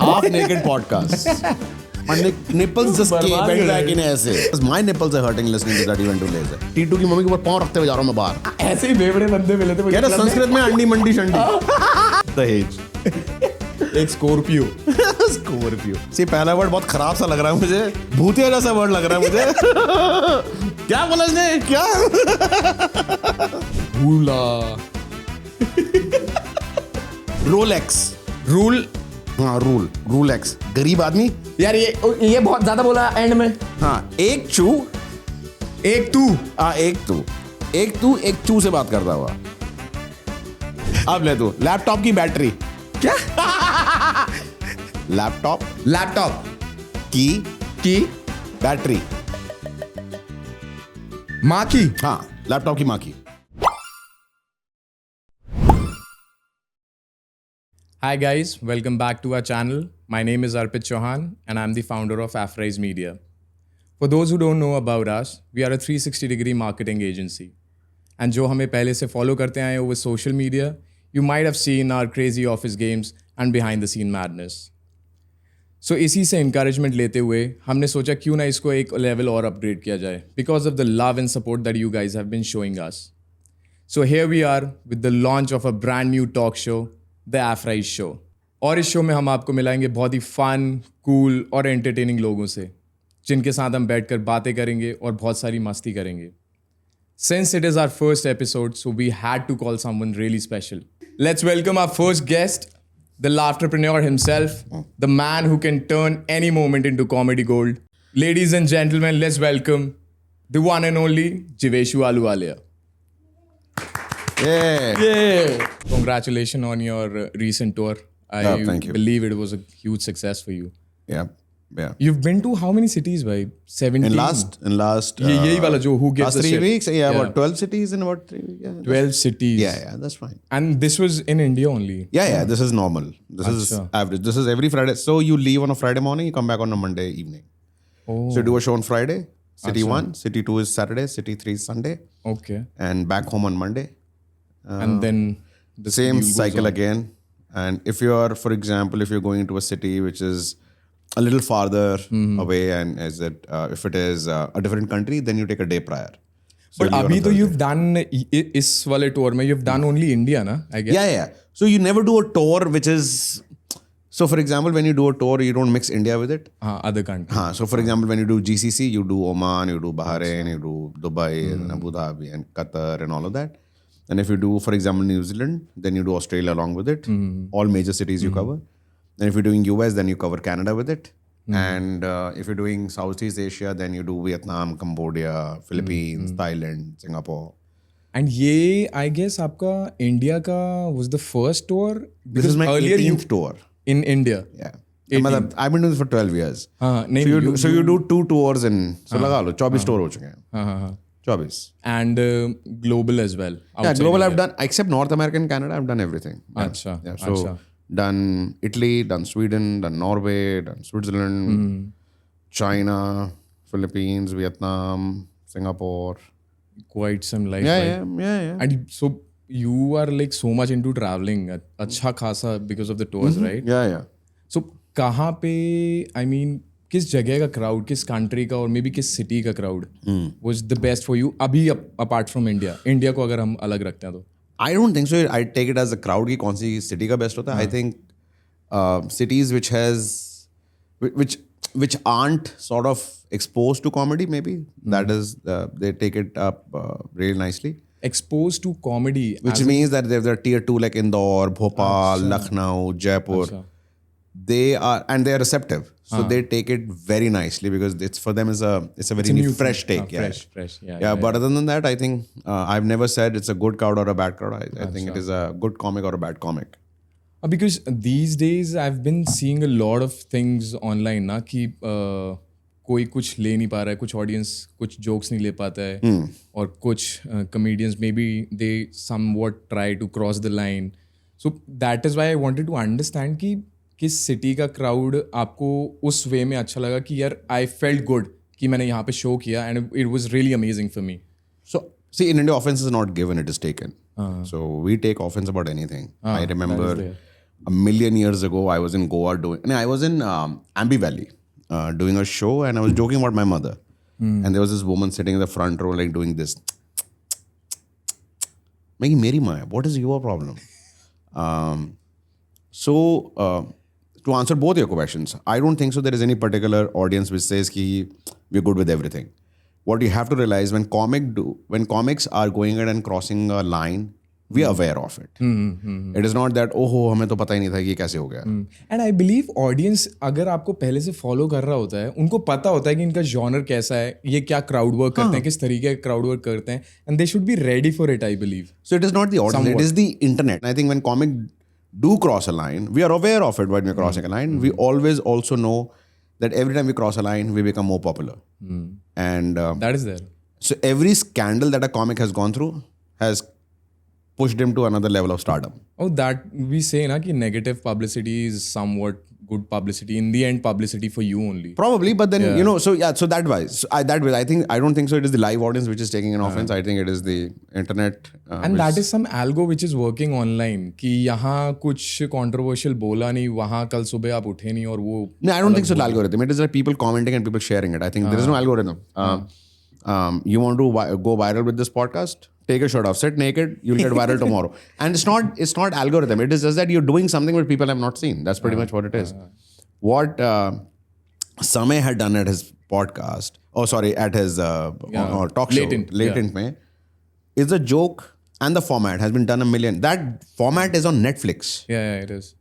half naked podcast. My nipples just went back in ऐसे. My nipples are hurting listening to that you went to laser. T2 की mummy के ऊपर पाँव रखते हुए जा रहा हूँ मैं बाहर. ऐसे ही बेवड़े बंदे मिले थे. कह रहा संस्कृत में अंडी मंडी शंडी. दहेज. एक स्कॉर्पियो. स्कॉर्पियो. सी पहला वर्ड बहुत खराब सा लग रहा है मुझे. भूतिया जैसा वर्ड लग रहा है मुझे. क्या बोला इसने? क्या? भूला. रोलेक्स. रूल. हाँ रूल एक्स. गरीब आदमी. यार ये बहुत ज्यादा बोला एंड में. हाँ एक चू. एक तू. हाँ एक तू एक चू से बात करता हुआ. अब ले तू लैपटॉप की बैटरी. क्या? लैपटॉप की बैटरी. माँ की. हाँ लैपटॉप की माँ की. Hi guys, welcome back to our channel. My name is Arpit Chauhan and I'm the founder of Afrise Media. For those who don't know about us, we are a 360-degree marketing agency. And जो हमें पहले से follow करते आए over social media, you might have seen our crazy office games and behind the scene madness. So इसी से encouragement लेते हुए हमने सोचा क्यों ना इसको एक level और upgrade किया जाए because of the love and support that you guys have been showing us. So here we are with the launch of a brand new talk show, The Afrise Show. और इस show में हम आपको मिलाएंगे बहुत ही fun, cool और entertaining लोगों से जिनके साथ हम बैठकर बातें करेंगे और बहुत सारी मस्ती करेंगे. Since it is our first episode, so we had to call someone really special. Let's welcome our first guest, the laughterpreneur himself, the man who can turn any moment into comedy gold. Ladies and gentlemen, let's welcome the one and only Jiveshu Ahluwalia. Yeah. Congratulations on your recent tour. Thank you. Believe it was a huge success for you. Yeah. You've been to how many cities, bhai? 17? In last यही वाला जो who gives last the 3 shit. weeks, about 12 cities in about 3 weeks. Yeah, 12 cities. Yeah, that's fine. And this was in India only. Yeah, this is normal. This is average. This is every Friday. So you leave on a Friday morning, you come back on a Monday evening. Oh. So you do a show on Friday. City 1, City 2 is Saturday, City 3 is Sunday. Okay. And back home on Monday. And then the Same schedule goes cycle on. again. And if you're, for example, if you're going to a city which is a little farther away, and if it is a different country, then you take a day prior. So But you leave on अभी a तो Thursday. you've done इस वाले tour में you've done only India ना I guess. Yeah. So you never do a tour which is. So for example, when you do a tour, you don't mix India with it. हाँ other country. So for example, when you do GCC, you do Oman, you do Bahrain, you do Dubai and Abu Dhabi and Qatar and all of that. And if you do, for example, New Zealand, then you do Australia along with it. All major cities you cover. And if you're doing US, then you cover Canada with it. And if you're doing Southeast Asia, then you do Vietnam, Cambodia, Philippines, Thailand, Singapore. And ये I guess आपका India का was the first tour. This is my earlier 18th tour. In India. Yeah. मतलब I've been doing this for 12 years. हाँ नहीं. So you do 2 tours in, so लगा लो 24 tour हो चुके हैं. हाँ. 24. And global as well. Yeah, outside global India. I've done, except North America and Canada, I've done everything. Yeah. Acha, Yeah, so acha. done Italy, done Sweden, done Norway, done Switzerland, China, Philippines, Vietnam, Singapore. Quite some life. Yeah. And so you are like so much into traveling. अच्छा खासा because of the tours, right? Yeah. So कहाँ पे I mean किस जगह का crowd, किस country का और maybe किस city का crowd was the best for you अभी apart from India? India को अगर हम अलग रखते हैं तो. I don't think so. I take it as a crowd की कौन सी city का best होता है. I think cities which aren't sort of exposed to comedy, maybe that is they take it up really nicely. Exposed to comedy. Which means that they're tier 2 like Indore, Bhopal, Lucknow, Jaipur. They are receptive. So they take it very nicely because it's for them it's a very new, fresh take. Fresh. Yeah, but other than that, I think I've never said it's a good crowd or a bad crowd. I think it is a good comic or a bad comic. Because these days I've been seeing a lot of things online ना कि कोई कुछ ले नहीं पा रहा है, कुछ ऑडियंस कुछ जोक्स नहीं ले पाता है और कुछ comedians maybe they somewhat try to cross the line. So that is why I wanted to understand कि किस सिटी का क्राउड आपको उस वे में अच्छा लगा कि यार आई फेल्ट गुड कि मैंने यहाँ पे शो किया and it was really amazing for me. So see, in India, offense is not given; it is taken. So we take offense about anything. I remember a million years ago, I was in Goa I was in Ambi Valley doing a show, and I was joking about my mother. And there was this woman sitting in the front row, like doing this. Meri maa hai, what is your problem? To answer both your questions, I don't think so there is any particular audience which says ki we're good with everything. What you have to realize when comics are going ahead and crossing a line, we are aware of it. It is not that हमें तो पता ही नहीं था ये कैसे हो गया. And I believe audience अगर आपको पहले से follow कर रहा होता है, उनको पता होता है कि इनका genre कैसा है, ये क्या crowd work करते हैं, किस तरीके का crowd work करते हैं, and they should be ready for it, I believe. So it is not the audience, it is the internet. And I think when comic do cross a line, we are aware of it when we're crossing a line. We always also know that every time we cross a line, we become more popular. And That is there. so every scandal that a comic has gone through has pushed him to another level of stardom. Oh, that we say na कि negative publicity is somewhat good publicity. In the end, publicity for you only. Probably, but then so that wise, I don't think so. It is the live audience which is taking an offense. I think it is the internet. And that is some algo which is working online. कि यहाँ कुछ controversial बोला नहीं, वहाँ कल सुबह आप उठे नहीं और वो. No, I don't think so. The algorithm. It is like people commenting and people sharing it. I think there is no algorithm. You want to go viral with this podcast? Take a shirt off, sit naked, you'll get viral tomorrow. And it's not algorithm. It is just that you're doing something which people have not seen. That's pretty much what it is. What Samay had done at his podcast, at his talk show, Latent mein, is a joke, and the format has been done a million. That format is on Netflix. Yeah, it is.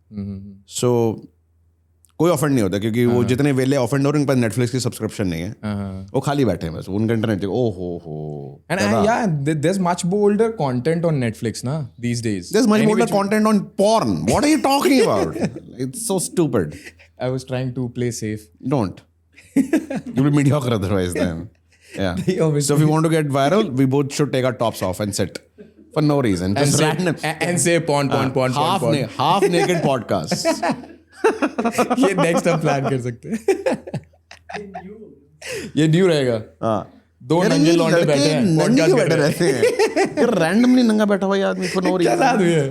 So कोई offend नहीं होता क्योंकि वो जितने वेले offend हो रहे हैं उनके पास नेटफ्लिक्स की सब्सक्रिप्शन नहीं है, वो खाली बैठे हैं बस, उनका इंटरनेट हो. And yeah, there's much bolder content on Netflix na these days. There's much bolder content on porn. What are you talking about? It's so stupid. I was trying to play safe. Don't. You'll be mediocre otherwise then. Yeah. So if we want to get viral, we both should take our tops off and sit for no reason. Just random. And say porn. Half naked podcasts. ये next हम plan कर सकते हैं. ये new रहेगा. दो नंगे लौंडे बैठे हैं, पॉडकास्ट बैठे रहते हैं. रैंडमली नंगा बैठा हुआ आदमी फॉर नो रीजन. क्या आदमी है?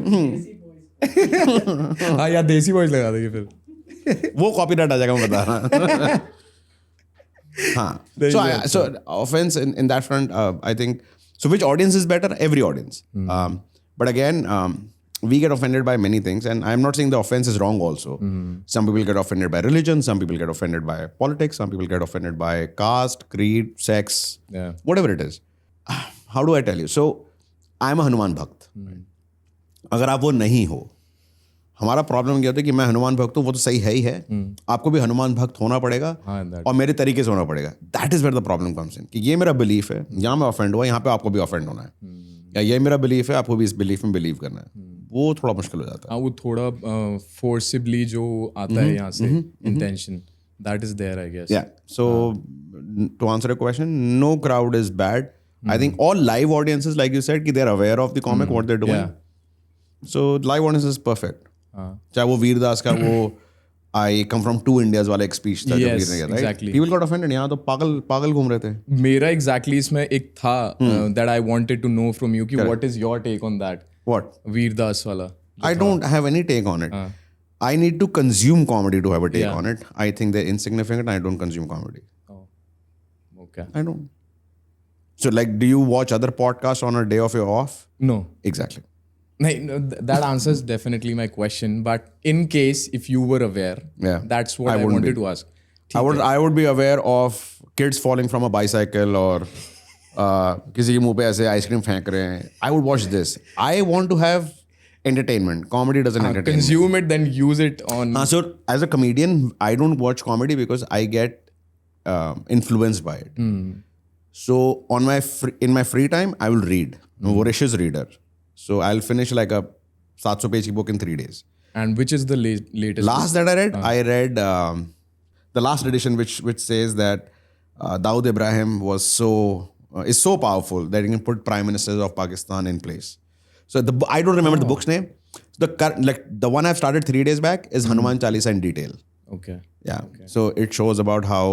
हाँ यार देसी वॉइस लगा देंगे फिर. वो कॉपीराइट आ जाएगा, मैं बता रहा. हाँ. So offense in that front, I think. So which audience is better? Every audience. But again, we get offended by many things, and I'm not saying the offense is wrong also. Some people get offended by religion, some people get offended by politics, some people get offended by caste, creed, sex, whatever it is. How do I tell you? So, I'm a Hanuman Bhakt. अगर आप वो नहीं हो, हमारा problem क्या होता है कि मैं हनुमान भक्त हूँ, वो तो सही है ही है, आपको भी हनुमान भक्त होना पड़ेगा और मेरे तरीके से होना पड़ेगा. That is where the problem comes in कि ये मेरा बिलीफ है, यहाँ मैं ऑफेंड हुआ, यहाँ पे आपको भी ऑफेंड होना है, या ये मेरा बिलीफ है, आपको भी इस बिलीफ में बिलीव करना है. वो थोड़ा मुश्किल हो जाता है. वो थोड़ा फोर्सिबली जो आता है यहाँ से intention, that is there I guess. या सो to answer a question, know crowd is bad. I think all live audiences, like you said, कि they are aware of the comic what they are doing. So live audience is perfect. चाहे वो वीरदास का वो आई come from to India's वाला एक speech था, exactly. People got offended. यहाँ तो पागल घूम रहे थे. मेरा एग्जैक्टली इसमें एक था that I wanted to know from you कि what is your take on that. What? Vir Das वाला. I don't have any take on it. I need to consume comedy to have a take on it. I think they're insignificant. I don't consume comedy. Oh, okay. I don't. So, like, do you watch other podcasts on a day of your off? No. Exactly. No, that answers definitely my question. But in case if you were aware, that's what I wanted to ask. I would be aware of kids falling from a bicycle or किसी के मुंह पे ऐसे ice cream फेंक रहे हैं. I would watch this. I want to have entertainment. Comedy doesn't entertain. Consume it, then use it on. So as a comedian, I don't watch comedy because I get influenced by it. So in my free time, I will read. I'm a voracious reader. So I'll finish like a 700 page book in 3 days. And which is the latest? Last that I read the last edition, which says that Dawood Ibrahim is so powerful that he can put prime ministers of Pakistan in place. So I don't remember the book's name. The one I've started 3 days back is Hanuman Chalisa in detail. Okay. Yeah. Okay. So it shows about how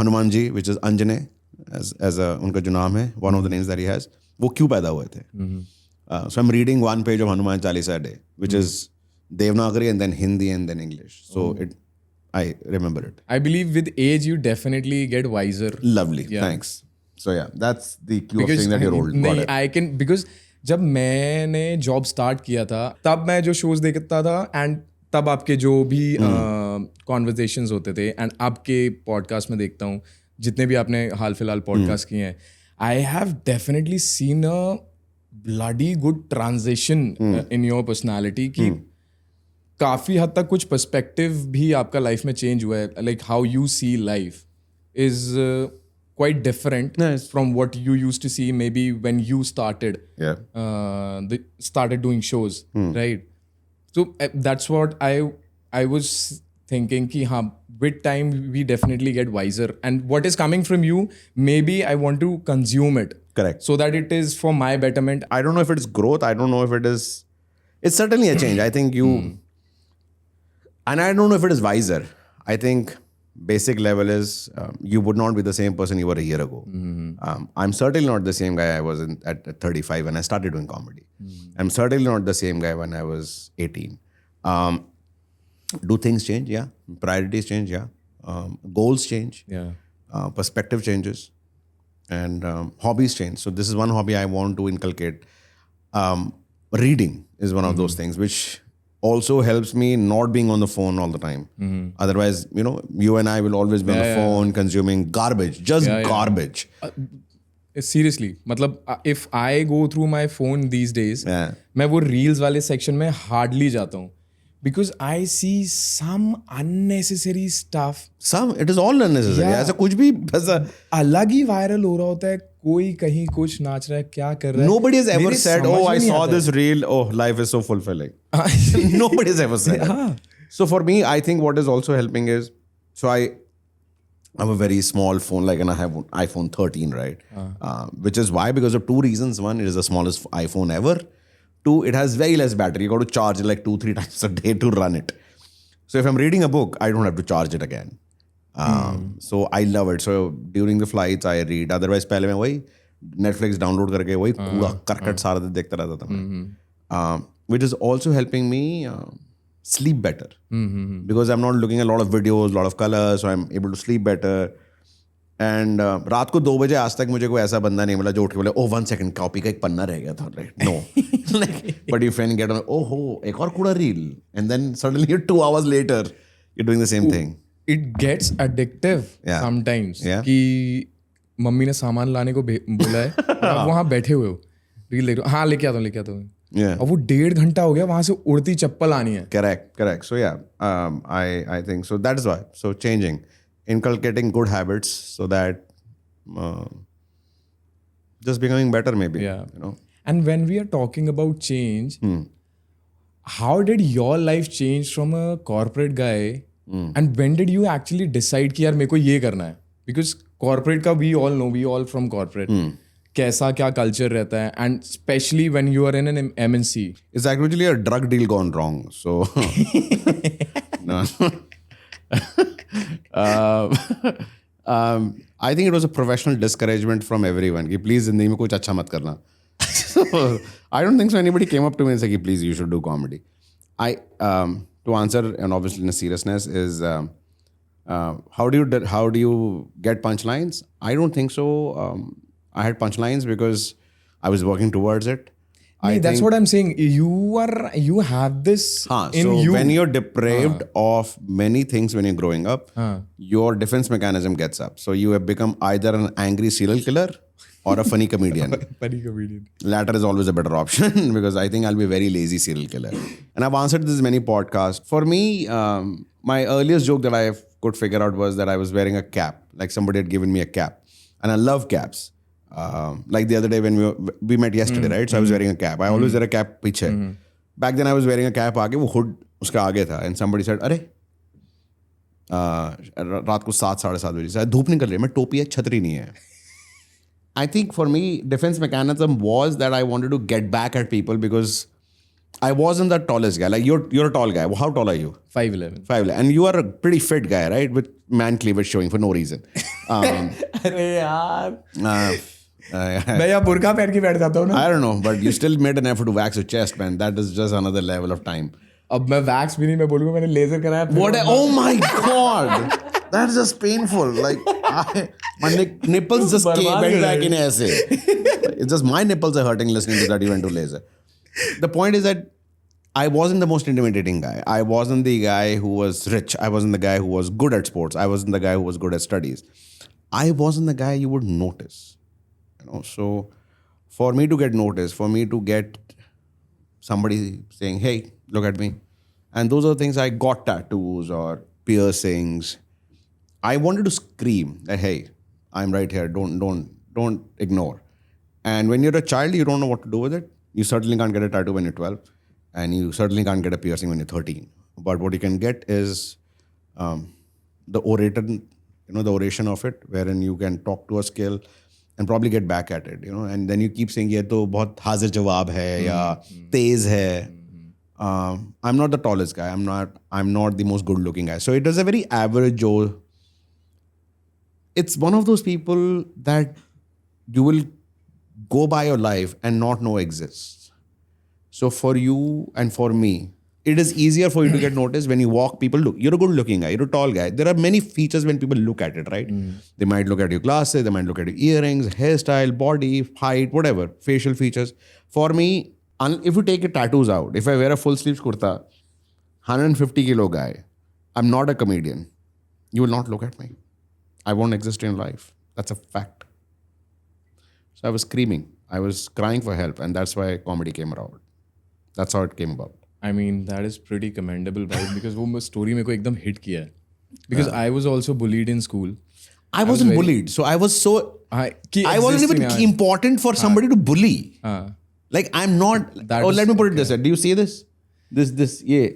Hanuman ji, which is Anjane, as unka jo naam hai, one of the names that he has, वो क्यों पैदा हुए थे. So I'm reading 1 page of Hanuman Chalisa a day, which is Devanagari and then Hindi and then English. So I remember it. I believe with age you definitely get wiser. Lovely. Thanks. So yeah, that's the cue of saying that you're old. Got नहीं it. I can because जब मैंने job start किया था तब मैं जो shows देखता था एंड तब आपके जो भी कॉन्वर्जेशंस होते थे एंड आपके पॉडकास्ट में देखता हूँ जितने भी आपने हाल फिलहाल पॉडकास्ट किए हैं I have definitely seen a bloody good transition in your personality कि काफ़ी हद तक कुछ पर्सपेक्टिव भी आपका लाइफ में चेंज हुआ है like how you see life is quite different Nice. from what you used to see maybe when you started Yeah. started doing shows right so that's what I was thinking ki haan with time we definitely get wiser and what is coming from you maybe I want to consume it Correct. so that it is for my betterment. I don't know if it's growth. I don't know if it is. It's certainly a change. I think you. And I don't know if it is wiser. I think basic level is you would not be the same person you were a year ago. I'm certainly not the same guy I was at 35 when I started doing comedy. I'm certainly not the same guy when I was 18. Do things change? Yeah. Priorities change? Yeah. Goals change. Yeah. Perspective changes. And hobbies change. So this is one hobby I want to inculcate. Reading is one of those things which also helps me not being on the phone all the time. Otherwise, you and I will always be on the phone consuming garbage, just garbage. Seriously, मतलब if I go through my phone these days, मैं वो reels वाले section में hardly जाता हूँ because I see some unnecessary stuff. It is all unnecessary. ऐसा कुछ भी अलग ही viral हो रहा होता है कोई कहीं कुछ नाच रहा है क्या कर रहा है. Nobody has ever मेरे said, समझ "Oh, में I नहीं saw आता this reel. Oh, life is so fulfilling." Nobody has ever said that. So for me, I think what is also helping is, so I have a very small phone, like, and I have an iPhone 13, right? Which is why, because of two reasons. One, it is the smallest iPhone ever. Two, it has very less battery. You got to charge it like 2-3 times a day to run it. So if I'm reading a book, I don't have to charge it again. So I love it. So during the flights, I read. Otherwise, पहले मैं वही Netflix download करके वही कूड़ा करकट सारा दिन देखता रहता था मैं. Which is also helping me sleep better. Because I'm not looking at a lot of videos, a lot of colors, so I'm able to sleep better. And रात को 2 बजे आज तक मुझे कोई ऐसा बंदा नहीं मिला जो उठ के बोले, "Oh, 1 second, कॉपी का एक पन्ना रह गया था." Right? No. But your friend get on, "Oh, एक और कूड़ा reel." And then suddenly you're 2 hours later, you're doing the same thing. It gets addictive sometimes. कि मम्मी ने सामान लाने को बोला है आप वहाँ बैठे हुए हो रील देख रहे हो हाँ लेके आता हूँ और वो 1.5 घंटा हो गया वहाँ से उड़ती चप्पल आनी है. Correct. So yeah, I think so. That is why. So changing, inculcating good habits so that just becoming better maybe. Yeah. And when we are talking about change, how did your life change from a corporate guy and when did you actually decide कि यार मेरे को ये करना है? Because corporate का we all know, we all from corporate. कैसा क्या culture रहता है and especially when you are in an MNC. It's actually a drug deal gone wrong. So no. I think it was a professional discouragement from everyone कि please जिंदगी में कुछ अच्छा मत करना. So I don't think so anybody came up to me and said please you should do comedy. To answer and obviously in a seriousness is how do you get punchlines? I don't think so. I had punchlines because I was working towards it. That's what I'm saying. You have this in so you. When you're deprived of many things when you're growing up, your defense mechanism gets up. So you have become either an angry serial killer or a funny comedian. Funny comedian. Latter is always a better option because I think I'll be a very lazy serial killer. And I've answered this in many podcasts. For me, my earliest joke that I could figure out was that I was wearing a cap. Like somebody had given me a cap. And I love caps. Like the other day when we met yesterday, right? So I was wearing a cap. I always wear a cap पीछे. Back then I was wearing a cap आगे, वो hood उसके आगे था. And somebody said, अरे रात को 7-7:30 बजे से धूप निकल रही है, मैं टोपी है, छतरी नहीं है. I think for me, defense mechanism was that I wanted to get back at people because I wasn't the tallest guy. Like you're a tall guy. How tall are you? 5'11". 5'11". And you are a pretty fit guy, right? With man cleavage showing for no reason. अरे यार मैं यहाँ बुर्का पहन के बैठ जाता हूँ ना. I don't know, but you still made an effort to wax your chest, man. That is just another level of time. अब मैं वैक्स भी नहीं, मैं बोलूँगा मैंने लेजर कराया। What? Oh my god, that's just painful. Like my nipples just went back in ऐसे. It's just my nipples are hurting listening to that you went to laser. The point is that I wasn't the most intimidating guy. I wasn't the guy who was rich. I wasn't the guy who was good at sports. I wasn't the guy who was good at studies. I wasn't the guy you would notice. So for me to get noticed, for me to get somebody saying, "Hey, look at me," and those are things I got tattoos or piercings. I wanted to scream that, "Hey, I'm right here. Don't ignore." And when you're a child, you don't know what to do with it. You certainly can't get a tattoo when you're 12, and you certainly can't get a piercing when you're 13. But what you can get is the the oration of it, wherein you can talk to a skill and probably get back at it, and then you keep saying, "ये तो बहुत हाजिर जवाब है या तेज है." I'm not the tallest guy. I'm not the most good-looking guy. So it is a very average Joe. It's one of those people that you will go by your life and not know exists. So for you and for me, it is easier for you to get noticed when you walk. People look. You're a good-looking guy. You're a tall guy. There are many features when people look at it, right? They might look at your glasses. They might look at your earrings, hairstyle, body, height, whatever, facial features. For me, if you take your tattoos out, if I wear a full sleeves kurta, 150 kilo guy, I'm not a comedian. You will not look at me. I won't exist in life. That's a fact. So I was screaming. I was crying for help, and that's why comedy came around. That's how it came about. I mean, that is pretty commendable, right? Because वो story मेरे को एकदम hit किया है. Because I was also bullied in school. I wasn't bullied, so I was so. I wasn't even important for somebody to bully. Like I'm not. Let me put it this way. Do you see this? This yeah.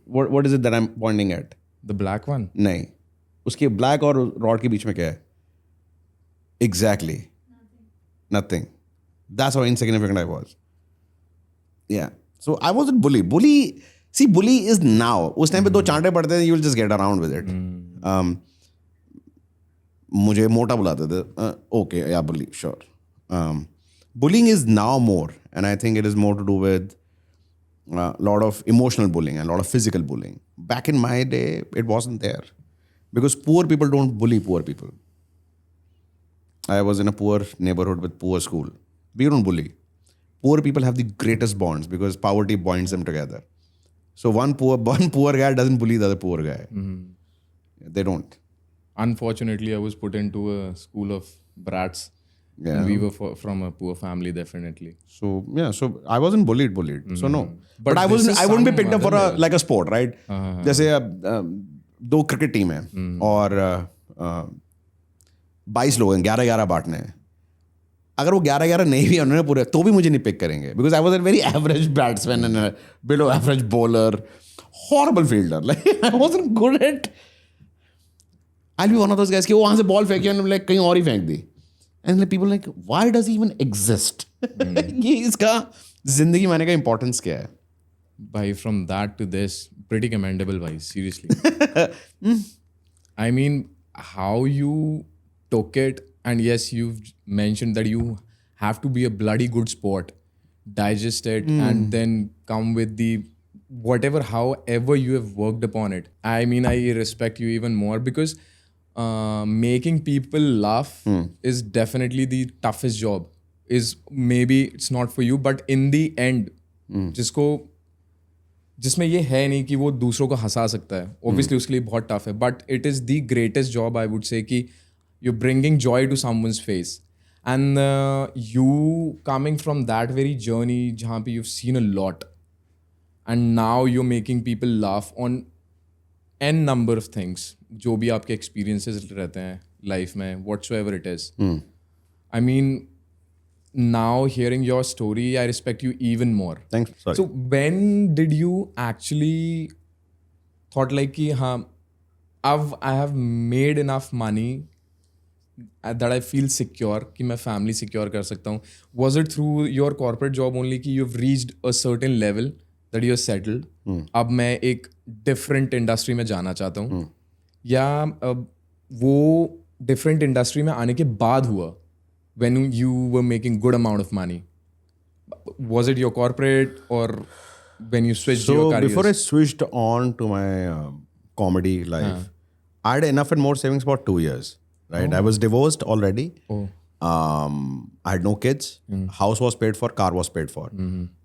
What is it that I'm pointing at? The black one. नहीं. उसके black और rod के बीच में क्या है? Exactly. Nothing. That's how insignificant I was. Yeah. So I wasn't bully. Bully is now. उस time पे दो चांटे पड़ते थे, you will just get around with it. मुझे मोटा बुलाते थे. Okay, yeah, bully, sure. Bullying is now more, and I think it is more to do with a lot of emotional bullying and a lot of physical bullying. Back in my day, it wasn't there. Because poor people don't bully poor people. I was in a poor neighborhood with poor school. We don't bully. Poor people have the greatest bonds because poverty binds them together. So one poor guy doesn't bully the other poor guy. They don't. Unfortunately, I was put into a school of brats. Yeah. And we were from a poor family, definitely. So yeah, so I wasn't bullied. So no. But I wouldn't be picked up for a sport, right? जैसे दो cricket team है और 22 लोग हैं, 11-11 बांटने हैं. अगर वो 11-11 नहीं भी उन्होंने पूरे, तो भी मुझे नहीं पिक करेंगे because I was a very average batsman and below average bowler, horrible fielder. Like I wasn't good at. I be one of those guys कि वो वहां से बॉल फेंकी और लाइक कहीं और ही फेंक दी. And people like why does he even exist. ये इसका जिंदगी में आने का इंपॉर्टेंस क्या है? Bhai, from that to this, pretty commendable, bhai, seriously. I mean, how you took it, and yes, you've mentioned that you have to be a bloody good sport, digest it, and then come with the whatever, however you have worked upon it. I mean, I respect you even more because making people laugh is definitely the toughest job. Maybe it's not for you, but in the end, जिसमें ये है नहीं कि वो दूसरों को हंसा सकता है, ऑब्वियसली उसके लिए बहुत टफ है, but it is the greatest job I would say कि you bringing joy to someone's face and you coming from that very journey जहाँ पे you seen a lot and now you making people laugh on an number of things, जो भी आपके experiences रहते हैं life में, whatsoever it is. I mean, now hearing your story, I respect you even more. Thanks. Sorry. So when did you actually thought like कि हाँ, I have made enough money that I feel secure कि मैं family secure कर सकता हूँ? Was it through your corporate job only कि you've reached a certain level that you're settled? अब मैं एक different industry में जाना चाहता हूँ, या वो different industry में आने के बाद हुआ? When you were making good amount of money, was it your corporate or when you switched So your careers? before I switched on to my comedy life, I had enough and more savings for 2 years. Right, I was divorced already. I had no kids. House was paid for. Car was paid for.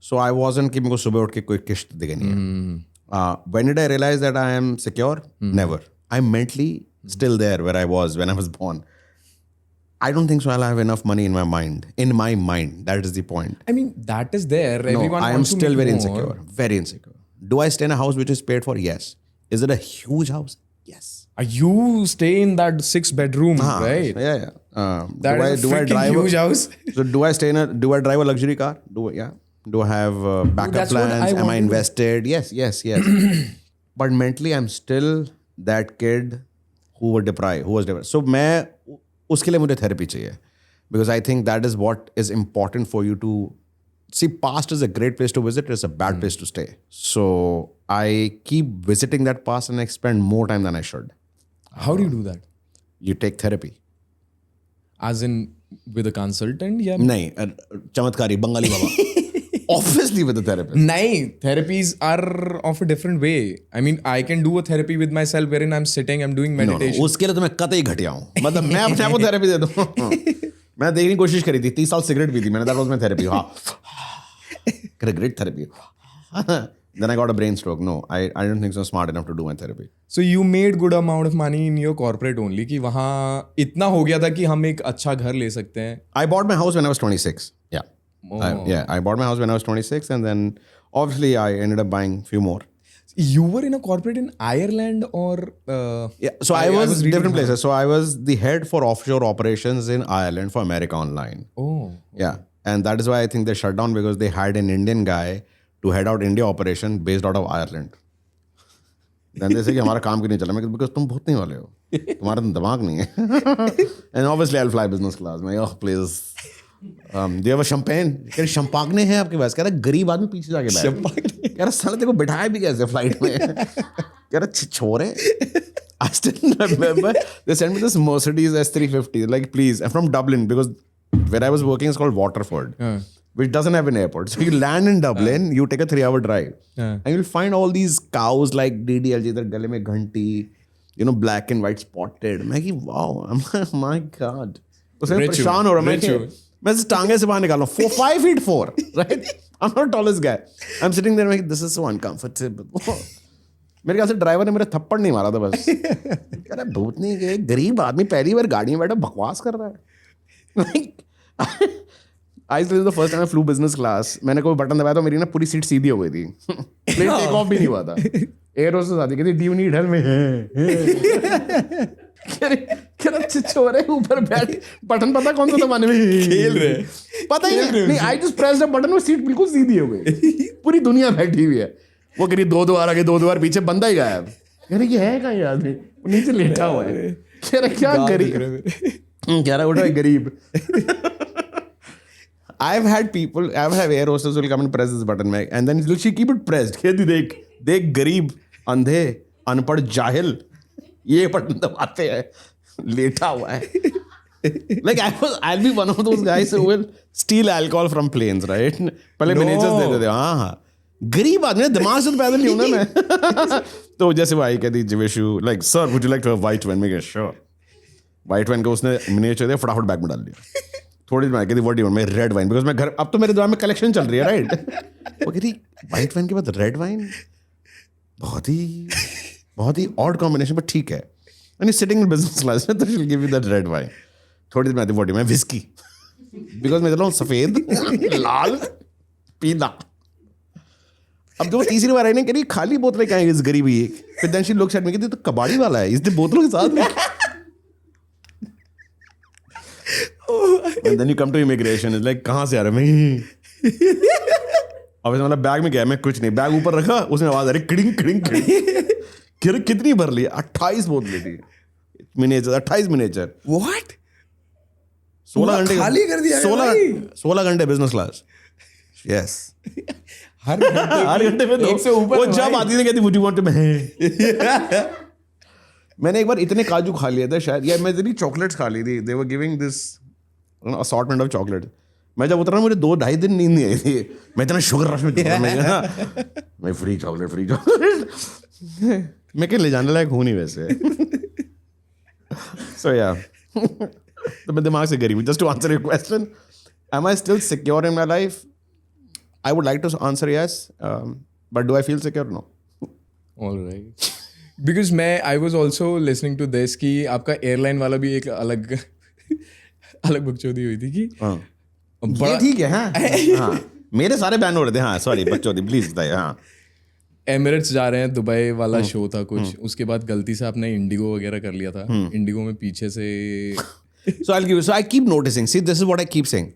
So I wasn't कि मेरे को सुबह उठ के कोई किश्त देनी है. When did I realize that I am secure? Never. I'm mentally still there where I was when I was born. I don't think so. I'll have enough money in my mind. In my mind, that is the point. I mean, that is there. No, Everyone I am wants to still make very more. insecure. Very insecure. Do I stay in a house which is paid for? Yes. Is it a huge house? Yes. You stay in that 6-bedroom, right? Yeah, yeah. That is a freaking huge house. So do I drive a luxury car? Do I have backup that's what I plans? Am want I to know. invested? Yes. But mentally, I'm still that kid who was deprived. So उसके लिए मुझे therapy चाहिए. Because I think that is what is important for you to see. Past is a great place to visit. It's a bad place to stay. So I keep visiting that past and I spend more time than I should. How do you do that? You take therapy. As in with a consultant? Yeah. नहीं चमत्कारी बंगाली बाबा. Obviously with a therapist. Nahin, therapies are of a different way. I mean, I can do a therapy with myself wherein I'm sitting, I'm doing meditation. No, उसके लिए तो मैं कतई घटिया हूँ. मतलब मैं अपने आप को थेरेपी दे दूँ. मैं देखने की कोशिश करी थी. 30 साल सिगरेट पी थी मैंने. That was my therapy. हाँ. Great therapy. Then I got a brain stroke. No, I don't think so smart enough to do my therapy. So you made good amount of money in your corporate only कि वहाँ इतना हो गया था कि हम एक अच्छा घर ले सकते हैं. I bought my house when I was 26. Yeah. I bought my house when I was 26 and then obviously I ended up buying a few more. You were in a corporate in Ireland or? Yeah, so I was reading different places. So I was the head for offshore operations in Ireland for America Online. Oh. Yeah. And that is why I think they shut down because they hired an Indian guy to head out India operation based out of Ireland. Then they say कि हमारा काम क्यों नहीं चला? मैं because तुम भूतने वाले हो. तुम्हारा तो दिमाग नहीं है. And obviously I'll fly business class. मैं please. Do you have a champagne? कह रहे शम्पागने हैं आपके पास. कह रहा गरीब आदमी पीछे जाके बैठ. कह रहा साले तेरे को बिठाया भी कैसे फ्लाइट में? कह रहा छोरे. I still remember they sent me this Mercedes S350. Like please, I'm from Dublin because where I was working is called Waterford, which doesn't have an airport. So you land in Dublin, you take a 3-hour drive, and you'll find all these cows like DDLJ, their gale mein ghanti, black and white spotted. I'm like, wow, I'm like, my God. उसमें परेशान हो रहा मैं इस टांगे से बाहर निकाल रहा हूँ 5 feet 4, right? I'm not the tallest guy. I'm sitting there like, this is so uncomfortable. मेरे ख्याल से ड्राइवर ने मेरे थप्पड़ नहीं मारा था बस. कह रहा भूत नहीं गए, गरीब आदमी पहली बार गाड़ी में बैठा बकवास कर रहा है. Like, I still the first time I flew business class. मैंने कोई बटन दबाया तो मेरी ना पूरी सीट सीधी हो गई थी. प्लेन टेक ऑफ भी नहीं हुआ था. एयर होस्टेस आती कहती डू यू नीड हेल्प? कह रहा छोरे ऊपर बैठ बटन पता कौन सा दबाने में खेल रहे पता ही नहीं. I just pressed a button में सीट बिल्कुल सीधी हो गई. पूरी दुनिया बैठी हुई है. वो कह रही 2 द्वार आगे 2 द्वार पीछे बंदा ही गायब. कह रही ये है कहाँ ये आदमी? नीचे लेटा हुआ है. कह रहा क्या गरीब. कह रहा उठा गरीब. I've had air hostess will come and press this button and then she keep it pressed. देख गरीब अंधे अनपढ़ जाहिल ये बटन दबाते हैं लेटा हुआ है. Like I'll be one of those guys who will steal alcohol from planes, right? पहले managers दे देते. हाँ गरीब आदमी दिमाग से तो पैदल नहीं हूं ना मैं. तो जैसे वो आई कहती Jiveshu like sir would you like to have white wine? मैं कहा sure. व्हाइट वाइन को उसने मिनिएचर दिया फटाफट बैग में डाल दिया. थोड़ी देर में कहती व्हाट डू यू वांट? मैं रेड वाइन बिकॉज मैं घर अब तो मेरे दिमाग में कलेक्शन चल रही है राइट. वो कहती व्हाइट वाइन के बाद रेड वाइन बहुत ही ऑड कॉम्बिनेशन बट ठीक है. And sitting in business class तो she will give you that red wine. थोड़ी देर में आती व्हाट डू मैं विस्की बिकॉज मैं चला हूँ सफेद लाल पीला. अब जो तीसरी बार आई ना कह रही खाली बोतलें क्या है इस गरीबी. फिर then she looks at me कहती तो कबाड़ी वाला है इसने बोतलों के साथ में. And then you come to immigration, it's like कहाँ से आ रहा मैं? अब मतलब बैग में क्या है? मैं कुछ नहीं. बैग ऊपर रखा उसमें आवाज आ रही किडिंग किडिंग किडिंग. कितनी भर ली? 28 बोतलें थी. Miniature 28 miniature. What? 16 घंटे खाली कर दिया. 16 घंटे बिजनेस क्लास. Yes. हर घंटे में एक से ऊपर वो जब आती थी कहती would you want to मैंने एक बार इतने काजू खा लिए थे शायद या मैं इतनी चॉकलेट्स खा ली थी. They were giving this assortment of chocolate. मैं जब उतरा मुझे 2-2.5 दिन नींद नहीं आई थी, मैं इतना शुगर रश में था, मैं फ्री चॉकलेट मैं क्या ले जाने लायक हूँ नहीं वैसे. So yeah. तो मैं दिमाग से गरीब हूँ. Just to answer your question, am I still secure in my life? I would like to answer yes, but do I feel secure? No. All right. Because I was also listening to this कि आपका airline वाला भी एक अलग अलग बकचोदी हुई थी कि ये ठीक है. हाँ मेरे सारे बैन हो रहे थे. हाँ सॉरी बच्चों प्लीज बताइए. हाँ एमिरेट्स जा रहे हैं, दुबई वाला शो था कुछ, उसके बाद गलती से आपने इंडिगो वगैरह कर लिया था. इंडिगो में पीछे से So I keep noticing. See, this is what I keep saying.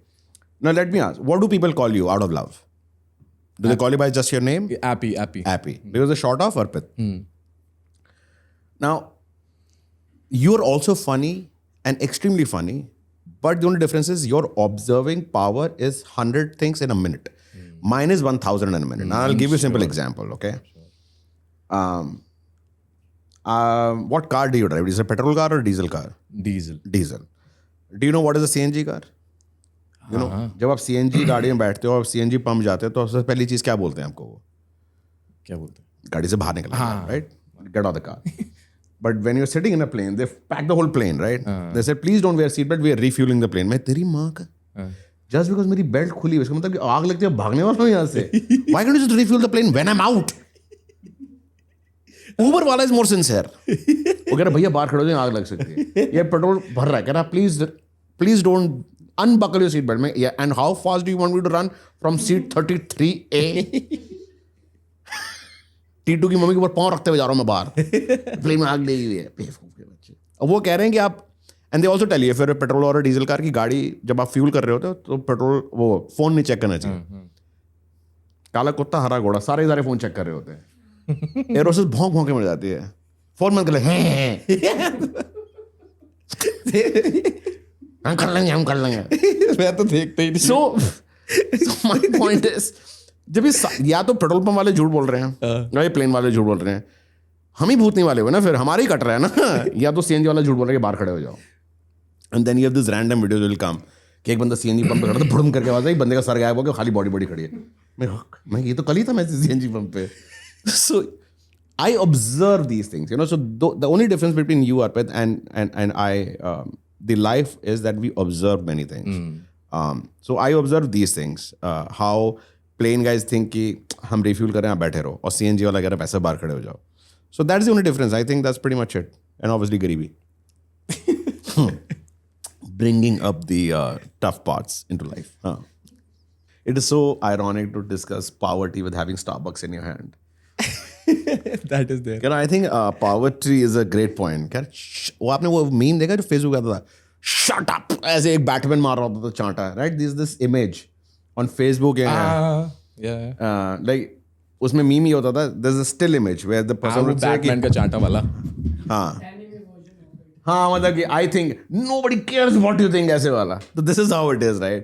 Now let me ask, what do people call you out of love? Do they call you by just your name? Appy. Appy. Because it's short of Arpit. Now, you're also funny and extremely funny, but the only difference is your observing power is 100 things in a minute. Mine is 1,000 in a minute. Now, I'll give you a simple example, okay? What car do you drive? Is it a petrol car or diesel car? Diesel. Diesel. Do you know what is a CNG car? You know, जब आप CNG गाड़ी में बैठते हो और CNG pump जाते हो तो सबसे पहली चीज क्या बोलते हैं आपको? वो क्या बोलते हैं? गाड़ी से बाहर निकलना, right? Get out of the car. But when you're sitting in a plane, they pack the whole plane, right? They said, please don't wear seatbelt. We are refueling the plane. मैं तेरी माँ का. Just because मेरी belt खुली है, इसका मतलब कि आग लगती है भागने वाला हूँ यहाँ से. Why can't you just refuel the plane when I'm out? Uber वाला is more sincere. वो कह रहा भैया बाहर खड़े हो जाए आग लग सकती है. ये पेट्रोल भर रहा है. कह रहा please don't unbuckle your seatbelt. मैं yeah, and how fast do you want me to run from seat 33A? T2 की मम्मी के ऊपर पाँव रखते हुए जा रहा हूँ मैं बाहर. प्लेन में आग लगी हुई है. बेवकूफ के बच्चे. अब वो कह रहे हैं कि आप and they also tell you फिर पेट्रोल और डीजल कार की गाड़ी जब आप फ्यूल कर रहे होते हो तो पेट्रोल वो फोन नहीं चेक करना चाहिए. काला कुत्ता हरा घोड़ा सारे फोन चेक कर रहे होते हैं. एरोसिस भौंक भौंक के मर जाती है. फोन बंद कर ले. हम कर लेंगे. मैं तो देखते ही नहीं. So my point is, जब ये या तो पेट्रोल पंप वाले झूठ बोल रहे हैं या ये प्लेन वाले झूठ बोल रहे हैं, हम ही भूतनी वाले हुए ना, फिर हमारे ही कट रहा है ना. या तो CNG वाला झूठ बोल रहा है कि बाहर खड़े हो जाओ. And then you have this random video will come कि एक बंदा CNG पंप पे खड़ा था, भुड़म करके आवाज आई, बंदे का सर गायब हो गया, खाली बॉडी खड़ी है. मैं ये तो कल ही था मैं CNG पंप पे. So I observe these things, you know. So the only difference between you, Arpit, and I, the life is that we observe many things. So I observe these things. How plane guys think कि हम refuel कर रहे हैं आप बैठे रहो, और CNG वाला कह रहा है पैसे बाहर खड़े हो जाओ. So that's the only difference. I think that's pretty much it. And obviously garibi. Bringing up the tough parts into life. It is so ironic to discuss poverty with having Starbucks in your hand. That is there. I think poverty is a great point. वो आपने वो meme देखा जो Facebook आता था, shut up, ऐसे एक Batman मार रहा होता था चांटा, right? This image on Facebook. Yeah. Like उसमें मीम ही होता था. There's a still image where the person would say कि बैटमैन का चांटा वाला. हाँ मतलब कि I think nobody cares what you think ऐसे वाला. So this is how it is, right?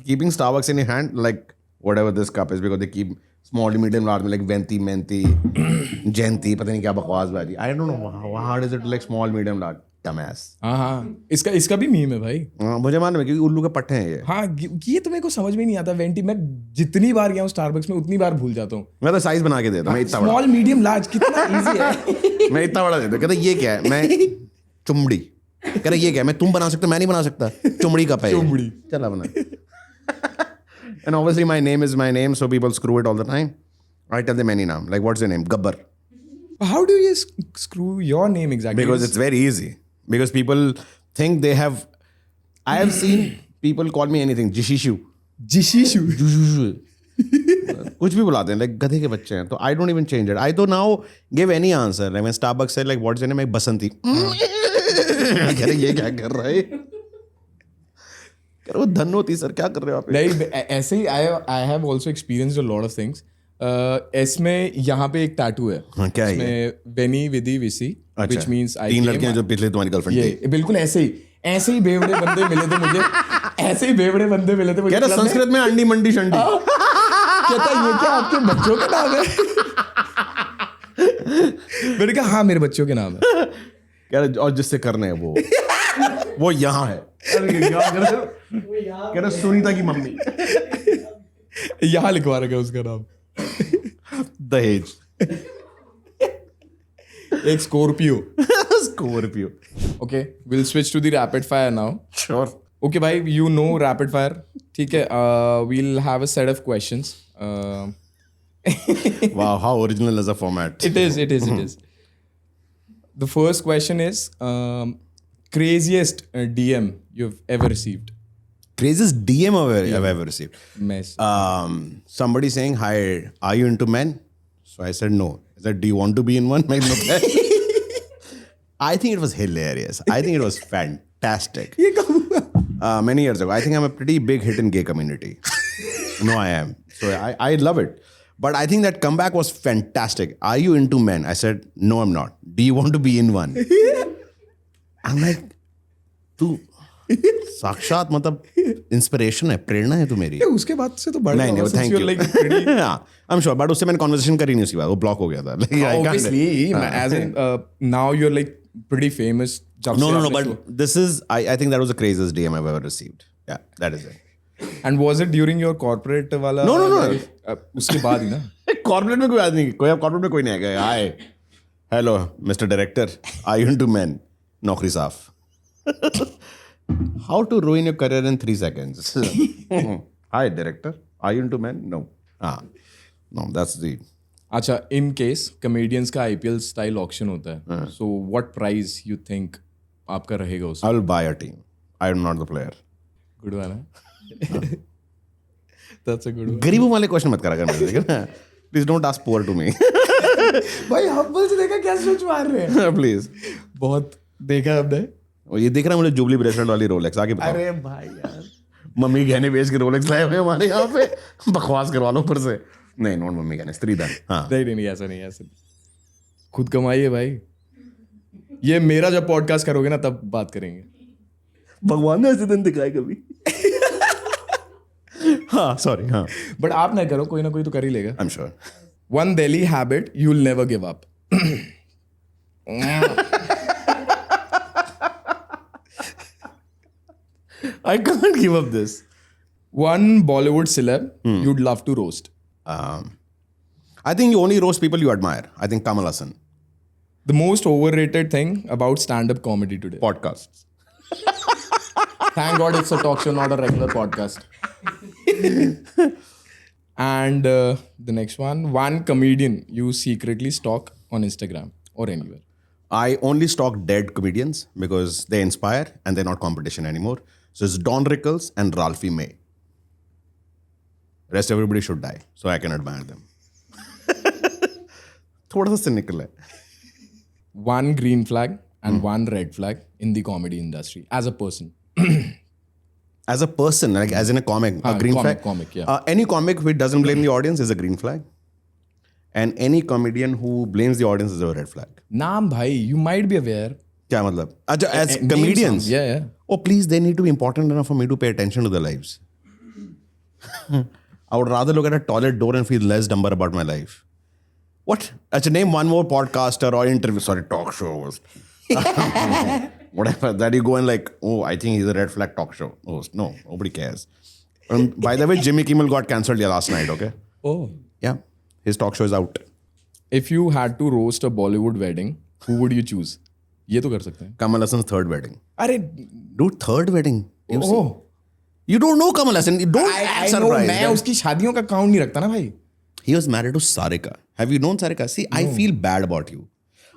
Keeping Starbucks in your hand, like whatever this cup is, because they keep small, medium, large में like venti, menti, genti, पता नहीं क्या बकवास बाजी. I don't know how hard is it to like small, medium, large. Dumbass. हाँ इसका भी meme है भाई. मुझे मालूम है क्योंकि उल्लू के पट्टे हैं ये. हाँ ये तो मेरे को समझ में नहीं आता. वेंटी मैं जितनी बार गया हूँ स्टारबक्स में उतनी बार भूल जाता हूँ. मैं तो साइज बना के देता हूँ. मैं इतना बड़ा. स्मॉल मीडियम लार्ज कितना इजी है. मैं इतना बड़ा देता हूँ. कहता ये क्या है? मैं चुमड़ी. कह रहा ये क्या है? मैं तुम बना सकते, मैं नहीं बना सकता. चुमड़ी का पैर. चुमड़ी. चला बना. And obviously my name is my name, so people screw it all the time. I tell them any name. Like what's your name? Gabbar. How do you screw your name exactly? Because it's very easy. Because people think they have. I have seen people call me anything. Jishishu. कुछ भी बुलाते हैं, like गधे के बच्चे हैं. तो I don't even change it. I don't now give any answer. Like when Starbucks said like what's your name? Like Basanti. कह रहे ये क्या कर रहा है? कह रहे वो धन्नोती सर क्या कर रहे हो आप? नहीं ऐसे ही I have also experienced a lot of things. इसमें यहाँ पे एक टैटू है. हाँ क्या है? इसमें Veni Vidi Vici. अच्छा. Which means I 3 लड़कियां जो पिछले तुम्हारी गर्लफ्रेंड थी. ये बिल्कुल ऐसे ही बेवड़े बंदे मिले थे मुझे. ऐसे ही बेवड़े बंदे मिले थे मुझे. कह रहा संस्कृत में अंडी मंडी शंडी. कहता ये क्या आपके बच्चों के नाम है? मैंने कहा हाँ मेरे बच्चों के नाम है. कह रहा और जिससे करने हैं वो यहाँ है. कह रहा सुनीता की मम्मी. यहाँ लिखवा रखा है उसका नाम. दहेज. एक Scorpio. Scorpio. Okay, we'll switch to the rapid fire now. Sure. Okay, भाई, you know rapid fire. ठीक है. We'll have a set of questions. Wow, how original is the format? It is. The first question is craziest DM you've ever received. Craziest DM I've ever received. Mess. Somebody saying, "Hi, are you into men?" So I said no. I said, "Do you want to be in one?" I think it was hilarious. I think it was fantastic. Many years ago. I think I'm a pretty big hit in gay community. No, I am. So I love it. But I think that comeback was fantastic. Are you into men? I said, no, I'm not. Do you want to be in one? I'm like, तू साक्षात मतलब inspiration है, प्रेरणा है तू मेरी. उसके बाद से तो बढ़ नहीं नहीं, thank you. I'm sure, but उससे मैंने कॉन्वर्सेशन करी नहीं उसके बाद, वो ब्लॉक हो गया था. Like, I can't- Obviously, as in now you're like pretty famous. No, but this is, I think that was the craziest DM I've ever received. Yeah, that is it. And was it during your corporate वाला? No. life? उसके बाद ही ना. Corporate में कोई आदमी नहीं, corporate में कोई नहीं आएगा. Hi, hello mister director, I you into man? नौकरी साफ. How to ruin your career in 3 seconds? Hi director, are you into men? No. No, that's the. अच्छा, in case comedians का IPL style auction होता है, so what price you think आपका रहेगा उसमें? I will buy a team. I am not the player. Good one, huh? That's a good one. गरीबों वाले question मत करा कर मेरे ना. Please don't ask poor to me. भाई हब्बल से देखा क्या सोच मार रहे हैं? Please. बहुत देखा हमने. और ये देख रहा मुझे जुबली ब्रेसलेट वाली रोलेक्स आगे बताओ. अरे भाई यार. मम्मी गहने बेच के रोलेक्स लाए हुए हमारे यहाँ पे. बकवास करवा लो ऊपर से. नहीं, नॉट मम्मी गहने, स्त्रीधन. हाँ. नहीं ऐसा नहीं. खुद कमाइए भाई. ये मेरा जब पॉडकास्ट करोगे ना तब बात करेंगे. भगवान ने ऐसे दिन दिखाए कभी. हाँ, सॉरी. हाँ, बट आप ना करो, कोई ना कोई तो कर ही लेगा. I am sure. One Delhi habit you'll never give up. I can't give up this. One Bollywood celeb you'd love to roast. I think you only roast people you admire. I think Kamal Hassan. The most overrated thing about stand-up comedy today. Podcasts. Thank God it's a talk show, not a regular podcast. And the next one comedian you secretly stalk on Instagram or anywhere. I only stalk dead comedians because they inspire and they're not competition anymore. So it's Don Rickles and Ralphie May. Rest everybody should die so I can admire them. थोड़ा सा cynical है. One green flag and one red flag in the comedy industry as a person. As a person, like as in a comic, a green flag. Comic, yeah. Any comic which doesn't blame the audience is a green flag. And any comedian who blames the audience is a red flag. Naam bhai, you might be aware. क्या मतलब? अच्छा, as Name comedians. some. Yeah. Oh, please, they need to be important enough for me to pay attention to their lives. I would rather look at a toilet door and feel less dumber about my life. What? Achha, name one more podcaster or interview, talk shows. Whatever, that you go and like, oh, I think he's a red flag talk show. Oh, no, nobody cares. By the way, Jimmy Kimmel got cancelled last night, okay? Oh. Yeah, his talk show is out. If you had to roast a Bollywood wedding, who would you choose? ये तो कर सकते हैं. Kamal Hassan's third wedding. अरे Dude, third wedding. oh. You don't know Kamal Hassan. You don't act I know, surprised. मैं उसकी शादियों का काउंट नहीं रखता ना भाई. He was married to Sarika. Have you known Sarika? See, I feel bad about you.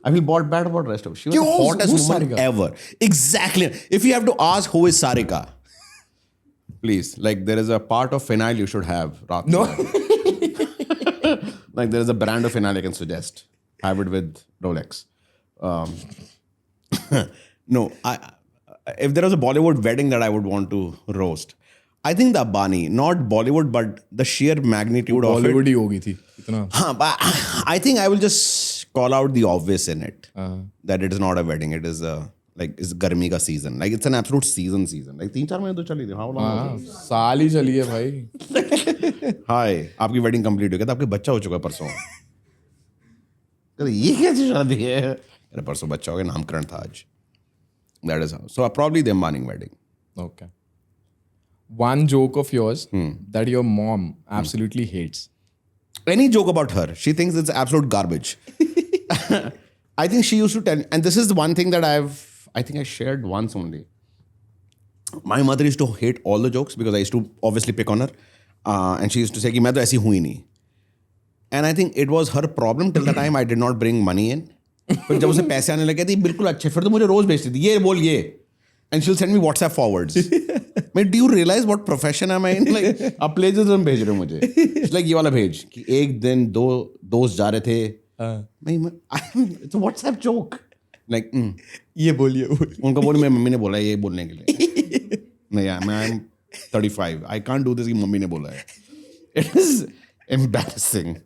I feel bad about the rest of it. She was the hottest who's woman Sarika? ever. Exactly. If you have to ask who is Sarika, please, like there is a part of phenyl you should have. No. Like there is a brand of phenyl I can suggest. Have it with Rolex. No, if there was a Bollywood wedding that I would want to roast, I think the Abani, not Bollywood, but the sheer magnitude of it. Bollywood ही होगी थी इतना. Huh, but I think I will just call out the obvious in it. That it is not a wedding. It is it's गर्मी का season. Like it's an absolute season. Like 3-4 महीने तो चली थी. How long? साल ही चली है भाई. Hi, आपकी wedding complete हो गया था. आपके बच्चा हो चुका है परसों. ये कैसी शादी है? अरे परसों बच्चा हो गया, नामकरण था आज. That is how. So probably the Ambaning wedding. Okay. one joke of yours that your mom absolutely hates. Any joke about her, she thinks it's absolute garbage. I think she used to tell, and this is the one thing that I think I shared once only. My mother used to hate all the jokes because I used to obviously pick on her. And she used to say कि मैं तो ऐसी हूँ ही नहीं. And I think it was her problem till the time I did not bring money in. फिर जब उसे पैसे आने लगे थी बिल्कुल अच्छे, फिर तो मुझे रोज भेजती थी ये बोल ये. And she'll send me WhatsApp forwards. Man, do you realize what profession am I in? Like, अब plagiarism भेज रहे हो मुझे. She's like ये वाला भेज कि एक दिन दो दोस्त जा रहे थे. It's a WhatsApp joke. Like, ये बोलिए उनको बोली मेरी मम्मी ने बोला है ये बोलने के लिए. नहीं यार मैं I'm 35. I can't do this कि मम्मी ने बोला है. It is embarrassing.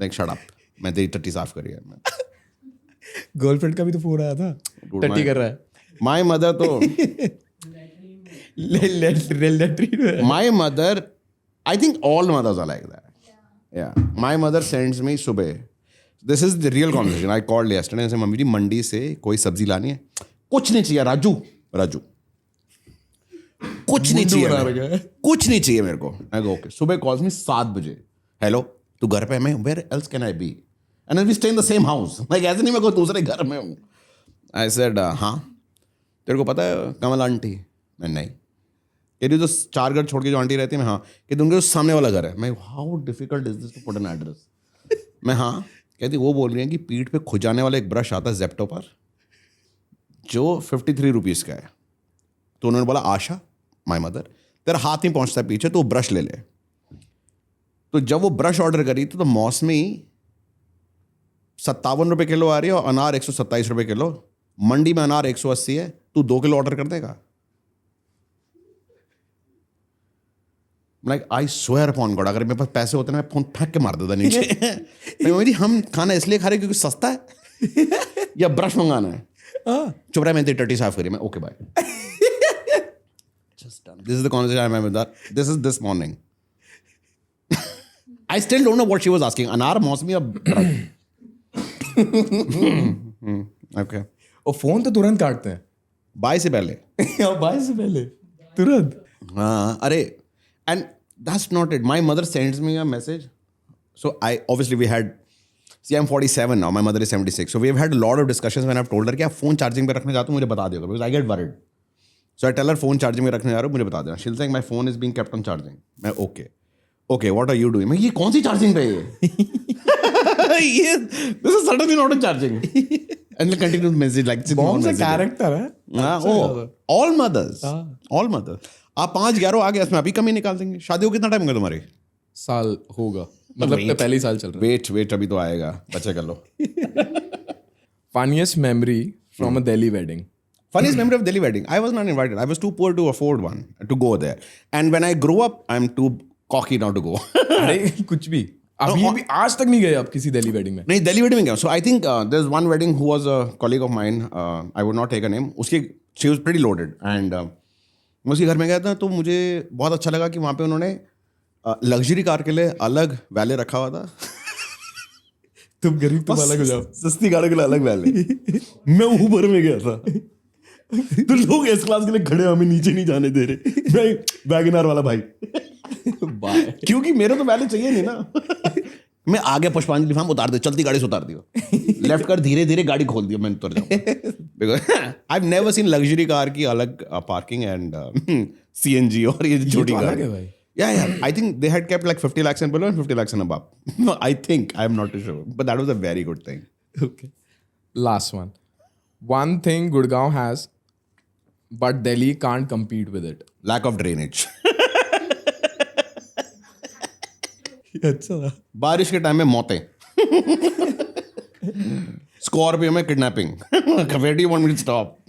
Like shut up. मैं तेरी टट्टी साफ करी यार मैं. गर्लफ्रेंड का भी तो फोन आया था, टट्टी कर रहा है. My mother तो my mother, I think all mothers are like that. Yeah. My mother sends me सुबह. This is the real conversation. I called yesterday and said, mummy ji मंडी से कोई सब्जी लानी है. कुछ नहीं चाहिए राजू. कुछ नहीं चाहिए. कुछ नहीं चाहिए मेरे को. I go okay. सुबह calls me 7 बजे. Hello. तू घर पे है? मैं where else can I be? And then we stay in the same house. Like ऐसे नहीं मैं कोई दूसरे घर में हूँ. I said हाँ. तेरे को पता है कमल आंटी? मैं नहीं. कहती जो 4 घर छोड़ के जो आंटी रहती है मैं हाँ. कहती उनके जो सामने वाला घर है. मैं how difficult is this to put an address. मैं हाँ. कहती वो बोल रही है कि पीठ पे खुजाने वाला एक ब्रश आता है जेप्टो पर जो 53 रुपीज़ का है. तो उन्होंने बोला आशा माय मदर तेरा हाथ नहीं पहुंचता पीछे तो ब्रश ले ले. तो जब वो ब्रश ऑर्डर करी तो मौसमी 57 रुपये किलो आ रही है और अनार 127 रुपये किलो. मंडी में अनार 180 है. तू 2 किलो ऑर्डर कर देगा. Like I swear upon God अगर मेरे पास पैसे होते ना मैं फोन फेंक के मार देता नीचे. मेरी हम खाना इसलिए खा रहे क्योंकि सस्ता है या ब्रश मंगाना है. चुप रहा मैं तेरी टट्टी साफ करी. मैं okay bye. Just done. This is the conversation I remember that. This is this morning. I still don't know what she was asking. Anar, मौसमी or brush? Okay. और फोन तो तुरंत काटते हैं. बाय से पहले. बाय से पहले तुरंत. हाँ अरे and that's not it. My mother sends me a message. So I obviously we had. See, I'm 47 now. My mother is 76. So we've had a lot of discussions when I've told her कि आप phone charging पे रखने जाते हो मुझे बता देगा because I get worried. So I tell her phone charging में रखने जा रहा हूँ मुझे बता देना. She'll say my phone is being kept on charging. मैं okay. Okay, what are you doing? मैं ये कौन सी charging पे है ये? This is suddenly not on charging. And we'll continue to message like. कौन सा character है? Oh, all mothers. All mothers. आप 5-11 आ गए इसमें अभी कमी निकाल देंगे. शादी को कितना टाइम होगा तुम्हारे? साल होगा मतलब तो पहले ही साल चल रहा है. वेट अभी तो आएगा. बच्चे कर लो. Funniest memory from a Delhi wedding. Funniest memory of Delhi wedding. I was not invited. I was too poor to afford one to go there. And when I grew up, I'm too cocky now to go. अरे कुछ भी अभी आज तक नहीं गए आप किसी दिल्ली वेडिंग में? नहीं दिल्ली वेडिंग में गया. So I think there's one wedding who was a colleague of mine. I would not take her name. उसकी she was pretty loaded and मैं उसके घर में गया था तो मुझे बहुत अच्छा लगा कि वहाँ पे उन्होंने लग्जरी कार के लिए अलग वैले रखा हुआ था. तुम गरीब तुम अलग हो जाओ. सस्ती गाड़ी के लिए अलग वैले. मैं ऊबर में गया था तो लोग एस क्लास के लिए खड़े हमें नीचे नहीं जाने दे रहे. मैं वैगनआर वाला भाई क्योंकि मेरे तो वैले चाहिए नहीं ना. मैं आगे पुष्पांजलि फार्म उतार दे चलती गाड़ी से उतार दियो. लेफ्ट कर धीरे धीरे गाड़ी खोल दियो मैंने उतर जाऊँ. Because I have never seen luxury car की अलग पार्किंग एंड सीएनजी और ये छोटी कार है भाई. Yeah. I think they had kept like 50 lakhs and below and 50 lakhs and above. No, I think. I'm not too sure. But that was a very good thing. Okay. Last one. One thing Gurgaon has, but Delhi can't compete with it. Lack of drainage. अच्छा. बारिश के time में मौतें. Scorpio में kidnapping. Where do you want me to stop?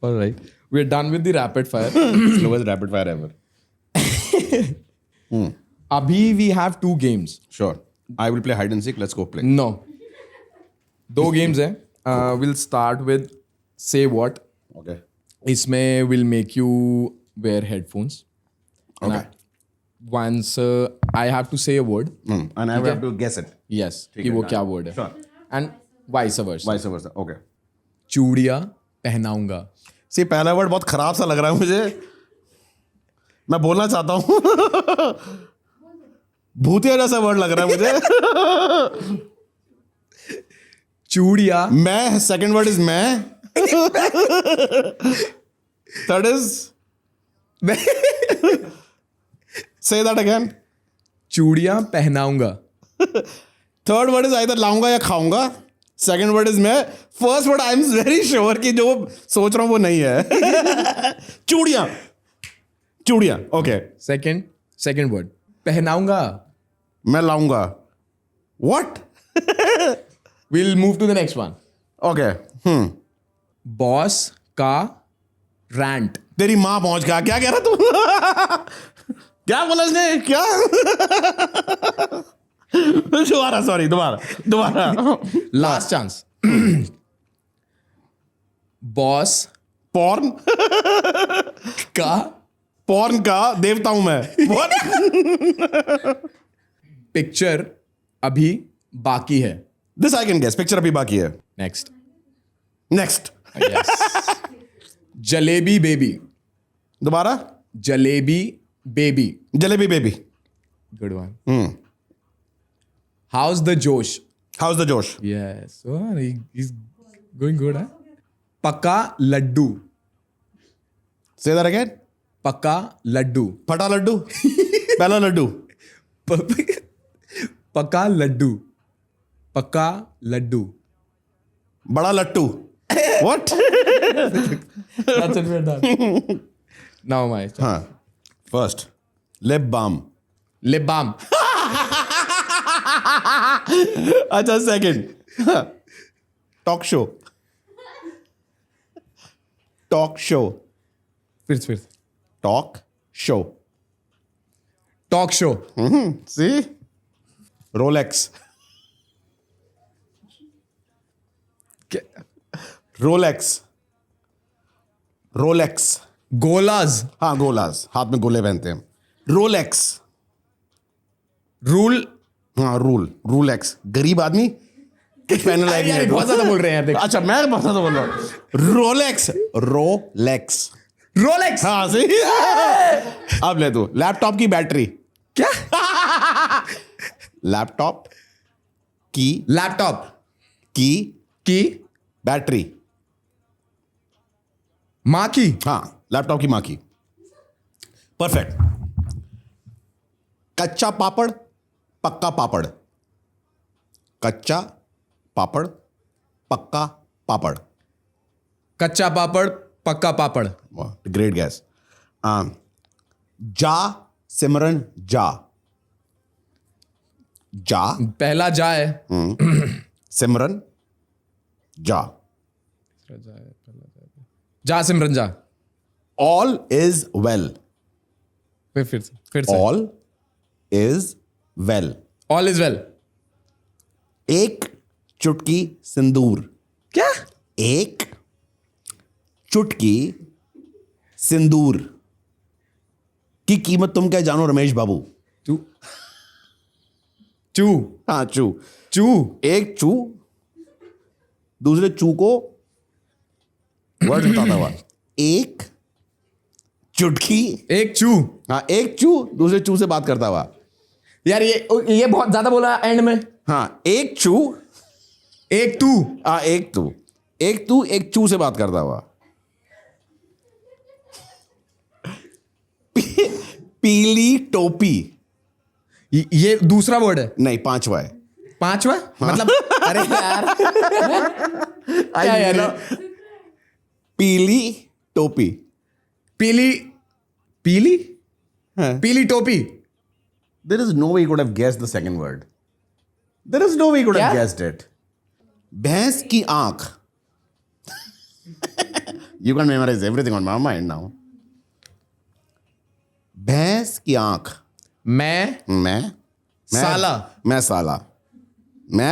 All right. We're done with the rapid fire. Slowest rapid fire ever. Abhi we have 2 games. Sure. I will play hide and seek. Let's go play. No. 2 games हैं. We'll start with say what. Okay. इसमें will make you wear headphones. Okay. Once I have to say a word. And I have to guess it. Yes. कि वो क्या word है. Sure. And vice versa. Vice versa. Okay. चूड़ियाँ पहनाऊंगा. See, पहला word बहुत खराब सा लग रहा है मुझे. मैं बोलना चाहता हूँ भूतिया जैसा वर्ड लग रहा है मुझे. चूड़िया. मैं. सेकंड वर्ड इज मैं. Third is. Say that again. चूड़ियां पहनाऊंगा. थर्ड वर्ड इज आइदर लाऊंगा या खाऊंगा. सेकंड वर्ड इज मैं. First word I am very sure कि जो सोच रहा हूं वो नहीं है. चूड़ियां. चूड़ियां. ओके. सेकंड वर्ड पहनाऊंगा. मैं लाऊंगा. What. We'll move to the next one. Okay. Boss का रैंट. तेरी मां पहुंच गया. क्या कह रहा तू. क्या बोला इसने. क्या. दोबारा. सॉरी. दोबारा. Last chance. Boss porn. का देवता हूं मैं. What? पिक्चर अभी बाकी है. This I can guess. Picture अभी बाकी है. नेक्स्ट. जलेबी बेबी. दोबारा. Jalebi baby. Jalebi baby. Good one. House the जोश. हाउस द जोश. यस. He's going good. पक्का लड्डू. Say that again. पक्का लड्डू. फटा लड्डू. पहला लड्डू. पक्का लड्डू. पक्का लड्डू. बड़ा लट्टू. What? That's it. We're done. Now my turn. हाँ. First. Lip balm. Lip balm. अच्छा. Second. Talk show. फिर Talk show. Talk show. See? Rolex. गोलाज. हाँ. गोलाज. हाथ में गोले पहनते हैं. रोलेक्स. रूल. हाँ. रूलेक्स. गरीब आदमी कुछ पहनने लायक नहीं है. बहुत ज्यादा बोल रहे हैं यार. देख. अच्छा. मैं बहुत ज्यादा बोल रहा हूँ. रोलेक्स. रोलेक्स. हाँ. सही. अब ले तू. लैपटॉप की बैटरी. क्या. लैपटॉप लैपटॉप की बैटरी. माँ की. हाँ. लैपटॉप की माँ की. परफेक्ट. कच्चा पापड़ पक्का पापड़. कच्चा पापड़ पक्का पापड़. कच्चा पापड़ पक्का पापड़. Great gas. जा सिमरन जा. पहला जा है. सिमरन जा. जा सिमरन जा. All is well. फिर से. All is well. All is well. एक चुटकी सिंदूर. क्या. एक चुटकी सिंदूर की कीमत तुम क्या जानो रमेश बाबू. चू. हाँ. चू. एक चू दूसरे चू को वर्ड बताता हुआ. एक चुटकी. एक चू. हाँ. एक चू दूसरे चू से बात करता हुआ. यार ये बहुत ज्यादा बोला एंड में. हाँ. एक चू. एक तू. हाँ. एक तू एक चू से बात करता हुआ. पीली टोपी. ये दूसरा वर्ड है. नहीं. पांचवा है. पांचवा. मतलब अरे यार. क्या यार. पीली टोपी. पीली टोपी. There is no way you could have guessed the second word. There is no way you could have क्या? guessed it. भैंस की आंख. You can memorize everything on my mind now. भैंस की आंख. मैं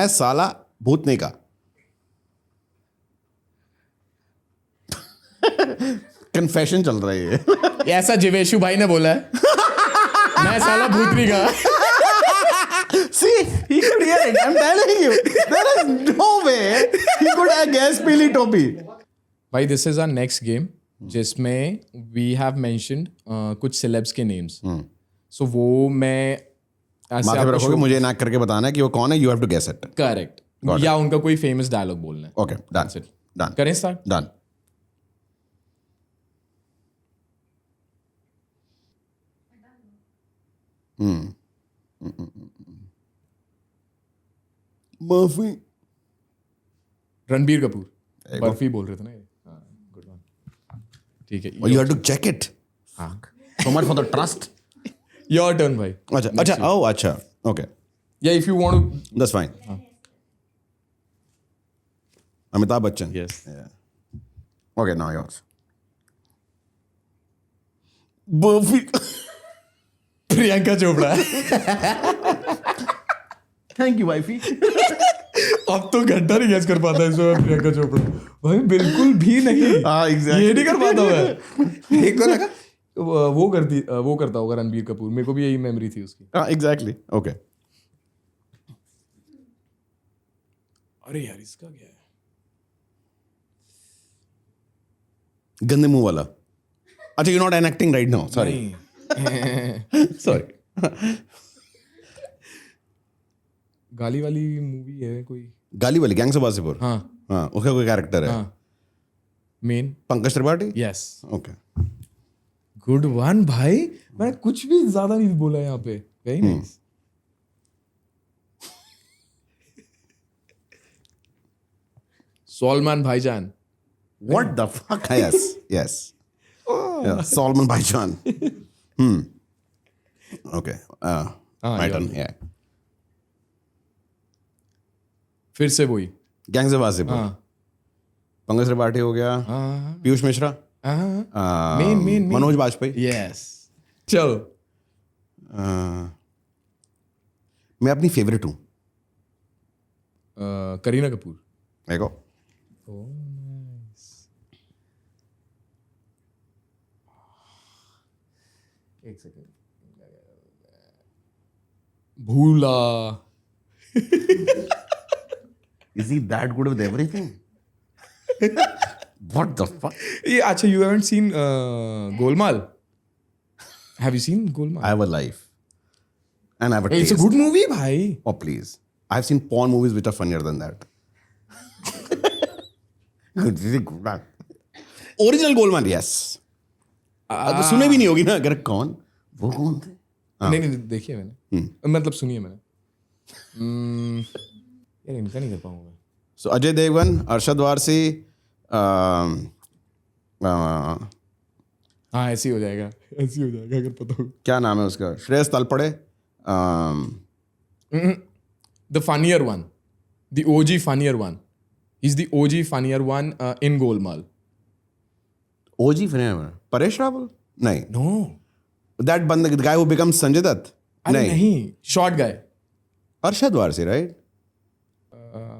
साला भूतनी का. कन्फेशन चल रहा है ये. ऐसा जिवेशु भाई ने बोला है. मैं साला भूतनी का. See, he could hear it. I'm telling you. There is no way he could have guessed पीली टोपी. भाई, this is our next game. जिसमें वी हैव मेंशन्ड कुछ सेलेब्स के नेम्स. सो वो मैं ऐसे माथे पे आपको रखोगे, मुझे इनैक्ट करके बताना है कि वो कौन है. You have to guess it. Correct या उनका कोई फेमस डायलॉग बोलना है. Okay, done That's it. Done करें start. Done. Murphy. Ranbir Kapoor. Barfi बोल रहे थे ना ये. हाँ, गुड वन. ठीक है. You have to check it. हाँ. So much for the trust. Your turn भाई. अच्छा, oh, अच्छा, okay, Yeah, if you want to. that's fine. Amitabh Bachchan. Yes. Yeah. Okay, now yours. Burfi. Priyanka Chopra. Thank you, wifey. अब तो घंटा नहीं gas कर पाता इसमें प्रियंका चोपड़ा. भाई बिल्कुल भी नहीं. हाँ, exactly. ये नहीं कर पाता मैं. एक को लगा वो करता होगा रणबीर कपूर. मेरे को भी यही मेमोरी थी उसकी. हाँ, exactly. Okay. अरे यार इसका क्या है? गंदे मुंह वाला. अच्छा, you're not enacting right now. Sorry. Sorry. गाली वाली मूवी है कोई. गाली वाली गैंग्स ऑफ वासेपुर. हाँ हाँ, उसका कोई कैरेक्टर है. हाँ. Main. Pankaj Tripathi. Yes. Okay. Good one भाई. मैंने कुछ भी ज्यादा नहीं बोला यहाँ पे. Very nice. सलमान भाईजान. What the fuck? Yes, yes. Yeah, Salman Bhaijaan. Okay. My turn. Yeah. फिर से वही. Gangs of Wasseypur. हाँ पंकज त्रिपाठी हो गया. हाँ पीयूष मिश्रा. हाँ. मेन मनोज बाजपेयी. यस. चलो. मैं अपनी फेवरेट हूँ. करीना कपूर. देखो. एक सेकेंड. भूला. Is he that good with everything? What the fuck? ये अच्छा you haven't seen Golmaal. Have you seen Golmaal? I have a life. And I have a It's taste. a good movie भाई. Oh, please. I've seen porn movies which are funnier than that. This is good, man. Original Goldman, yes. तो सुने भी नहीं होगी ना. अगर कौन वो कौन थे. नहीं नहीं देखिए मैंने. मतलब सुनिए मैंने. यार इनका नहीं कर पाऊंगा. So अजय देवगन, अरशद वारसी. हाँ ऐसे ही हो जाएगा. ऐसे ही हो जाएगा अगर पता हो. क्या नाम है उसका. Shreyas Talpade. The funnier one. The OG funnier one. He's the OG funnier one in Golmaal. OG फिर परेश रावल. नहीं. No. That बंदा, the guy who becomes Sanjay Dutt. अरे नहीं. Short guy. Arshad Warsi, right?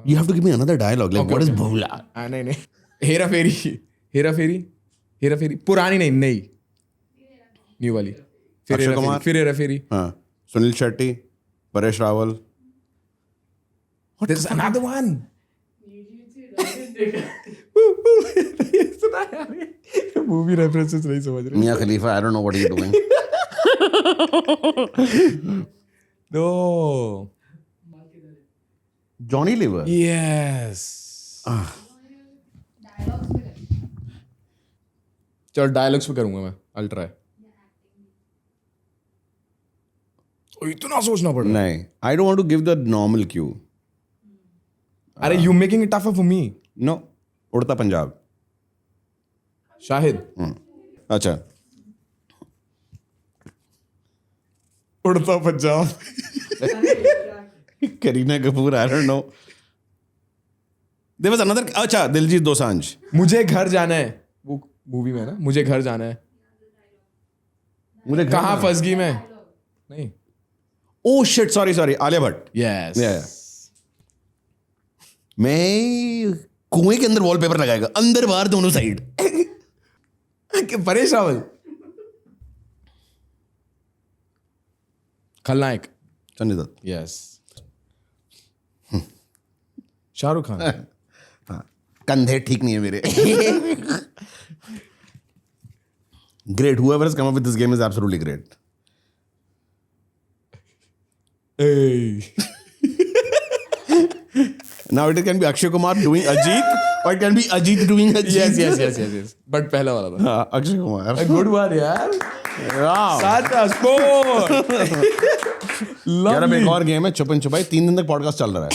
You have to give me another dialogue. Like, what is Bhula? नहीं नहीं. हेरा फेरी. हेरा फेरी. हेरा फेरी. पुरानी नहीं नई. न्यू वाली. फिर अक्षय हेरा कुमार. फेरी. फिर हेरा फेरी. हाँ. Sunil Shetty. Paresh Rawal. There's another one. Movie references नहीं समझ रहे. Mia Khalifa, I don't know what you're doing. No. Johnny Lever. Yes. चलो डायलॉग्स पे करूंगा मैं. I'll try. इतना सोचना पड़ रहा है. नहीं. I don't want to give the normal cue. अरे you making it tougher for me. No. उड़ता पंजाब. शाहिद. अच्छा. उड़ता Punjab. Kareena Kapoor. I don't know. There was another. अच्छा, दिलजीत दोसांझ. मुझे घर जाना है. वो मूवी में है ना. मुझे घर जाना है. मुझे कहाँ फंस गई मैं. नहीं. Oh shit, sorry. Alia Bhatt. Yes. Yeah. मैं कुएं के अंदर वॉलपेपर लगाएगा. अंदर बाहर दोनों साइड. परेश रावल. खलनायक. संजय दत्त. यस. शाहरुख खान. हाँ. कंधे ठीक नहीं है मेरे. Great. Whoever has come up with this game is absolutely great. Hey. Now it can be Akshay Kumar doing Ajit, or it can be Ajit doing Ajit. Yes. But पहला वाला था. Akshay Kumar. A good one, यार. Wow. Sata sport. यार अब एक और game है छुपन छुपाई 3 दिन तक पॉडकास्ट चल रहा है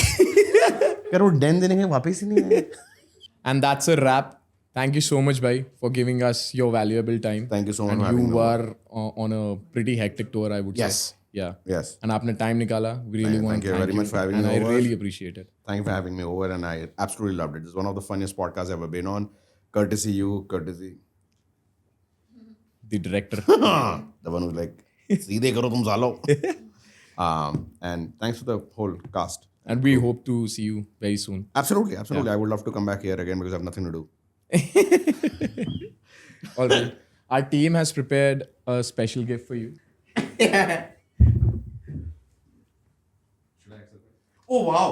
यार वो डैन देने के वापस ही नहीं आए And that's a wrap. Thank you so much, bhai, for giving us your valuable time. Thank you so much And for having you me were on a pretty hectic tour, I would Yes. say. Yeah. Yes. And आपने time निकाला. We really want Thank to you very much for having and me I over. really appreciate it. Thank you for having me over and I absolutely loved it. It's one of the funniest podcasts I've ever been on. Courtesy you, courtesy The director. the one who's like सीधे करो तुम सालो. And thanks to the whole cast. And we hope to see you very soon. Absolutely. I would love to come back here again because I have nothing to do. All right. Our team has prepared a special gift for you. Oh wow!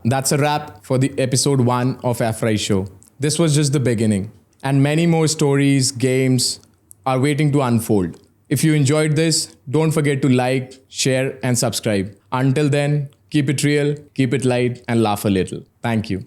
That's a wrap for the episode 1 of Afrai Show. This was just the beginning, and many more stories, games are waiting to unfold. If you enjoyed this, don't forget to like, share, and subscribe. Until then, keep it real, keep it light, and laugh a little. Thank you.